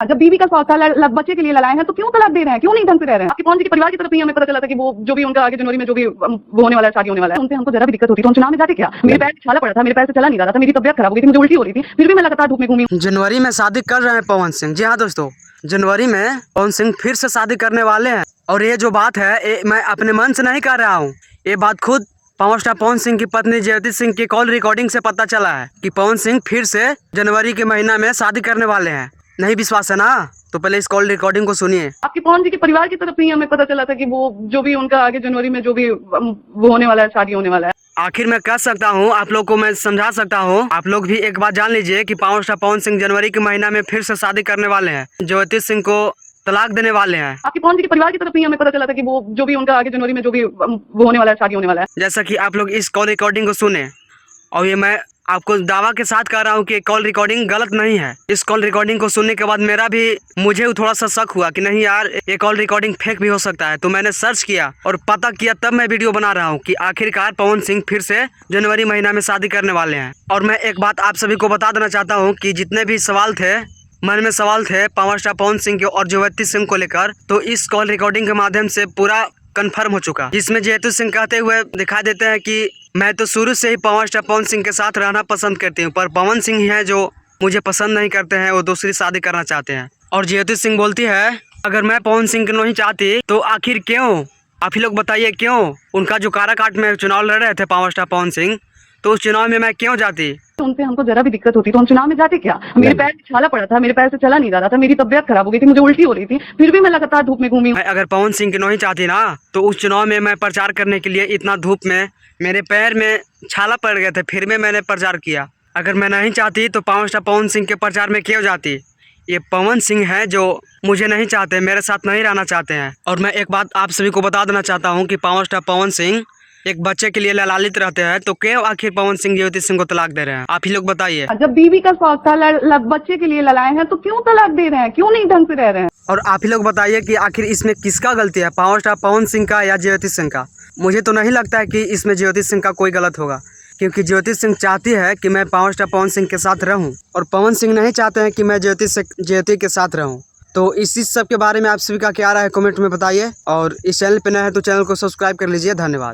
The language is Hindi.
जब बीवी का शौक था, बच्चे के लिए लड़ाए हैं, तो क्यों तलाक दे रहे हैं? क्यों नहीं ढंग से रह रहे हैं? आपके पवन जी के परिवार की तरफ ही हमें पता चला था कि वो जो भी उनका आगे जनवरी में जो भी वो होने वाला है, शादी होने वाला है, उनसे हमको जरा भी दिक्कत होती तो हम चुनाव में जाते क्या? मेरे पैर छाला पड़ा था, मेरे पैर से चला नहीं रहा था, मेरी तबियत खराब हो गई थी, मुझे उल्टी हो रही थी, फिर भी मैं लगातार धूप में घूमी। जनवरी में शादी कर रहे हैं पवन सिंह। जी हाँ दोस्तों, जनवरी में पवन सिंह फिर से शादी करने वाले हैं। और ये जो बात है, ये मैं अपने मन से नहीं कह रहा हूँ, ये बात खुद पावर स्टार पवन सिंह की पत्नी ज्योति सिंह की कॉल रिकॉर्डिंग से पता चला है कि पवन सिंह फिर से जनवरी के महीना में शादी करने वाले हैं। नहीं विश्वास है ना, तो पहले इस कॉल रिकॉर्डिंग को सुनिए। आपके पवन जी के परिवार की तरफ ही हमें पता चला था कि वो जो भी उनका आगे जनवरी में जो भी वो होने वाला है, शादी होने वाला है। आखिर मैं कह सकता हूँ, आप लोग को मैं समझा सकता हूँ, आप लोग भी एक बात जान लीजिए कि पावर स्टार पवन सिंह जनवरी के महीना में फिर से शादी करने वाले हैं, ज्योति सिंह को तलाक देने वाले हैं। आपके पवन जी के परिवार की तरफ ही हमें पता चला था कि वो जो भी उनका आगे जनवरी में जो भी वो होने वाला है, शादी होने वाला है। जैसा कि आप लोग इस कॉल रिकॉर्डिंग को सुने, और ये मैं आपको दावा के साथ कह रहा हूँ कि कॉल रिकॉर्डिंग गलत नहीं है। इस कॉल रिकॉर्डिंग को सुनने के बाद मुझे थोड़ा सा शक हुआ कि नहीं यार, ये कॉल रिकॉर्डिंग फेक भी हो सकता है। तो मैंने सर्च किया और पता किया, तब मैं वीडियो बना रहा हूँ कि आखिरकार पवन सिंह फिर से जनवरी महीना में शादी करने वाले हैं। और मैं एक बात आप सभी को बता देना चाहता हूँ कि जितने भी सवाल थे, मन में सवाल थे पावर स्टार पवन सिंह के और ज्योति सिंह को लेकर, तो इस कॉल रिकॉर्डिंग के माध्यम से पूरा कंफर्म हो चुका, जिसमें ज्योति सिंह कहते हुए दिखा देते हैं कि मैं तो शुरू से ही पावर स्टार पवन सिंह के साथ रहना पसंद करती हूँ, पर पवन सिंह ही है जो मुझे पसंद नहीं करते हैं, वो दूसरी शादी करना चाहते हैं। और ज्योति सिंह बोलती है, अगर मैं पवन सिंह को नहीं चाहती तो आखिर क्यों, आप ही लोग बताइए क्यों? उनका जो काराकाट में चुनाव लड़ रहे थे पावर स्टार पवन सिंह, तो उस चुनाव में मैं क्यों जाती? उनसे हमको जरा भी दिक्कत होती तो हम चुनाव में जाते क्या? मेरे पैर में छाला पड़ा था, मेरे पैर से चला नहीं रहा था, मेरी तबियत खराब हो गई थी, मुझे उल्टी हो रही थी, फिर भी मैं लगातार धूप में घूमी। अगर पवन सिंह की नहीं चाहती ना, तो उस चुनाव में मैं प्रचार करने के लिए इतना धूप में मेरे पैर में छाला पड़ गए थे, फिर भी मैंने प्रचार किया। अगर मैं नहीं चाहती तो पावर स्टार पवन सिंह के प्रचार में क्यों जाती? ये पवन सिंह है जो मुझे नहीं चाहते, मेरे साथ नहीं रहना चाहते हैं। और मैं एक बात आप सभी को बता देना चाहता हूँ कि पावर स्टार पवन सिंह एक बच्चे के लिए लालित रहते हैं, तो क्यों आखिर पवन सिंह ज्योति सिंह को तलाक दे रहे हैं? आप ही लोग बताइए। जब बीवी का शौक था, बच्चे के लिए लड़ाए हैं, तो क्यों तलाक दे रहे हैं? क्यों नहीं ढंग से रह रहे हैं? और आप ही लोग बताइए कि आखिर इसमें किसका गलती है, पावर स्टार पवन सिंह का या ज्योति सिंह का? मुझे तो नहीं लगता है कि इसमें ज्योति सिंह का कोई गलत होगा, क्योंकि ज्योति सिंह चाहती है कि मैं पावर स्टार पवन सिंह के साथ रहूं, और पवन सिंह नहीं चाहते हैं कि मैं ज्योति के साथ रहूं। तो इसी सब के बारे में आप सभी का क्या राय है, कमेंट में बताइए। और इस चैनल पे नए हैं तो चैनल को सब्सक्राइब कर लीजिए। धन्यवाद।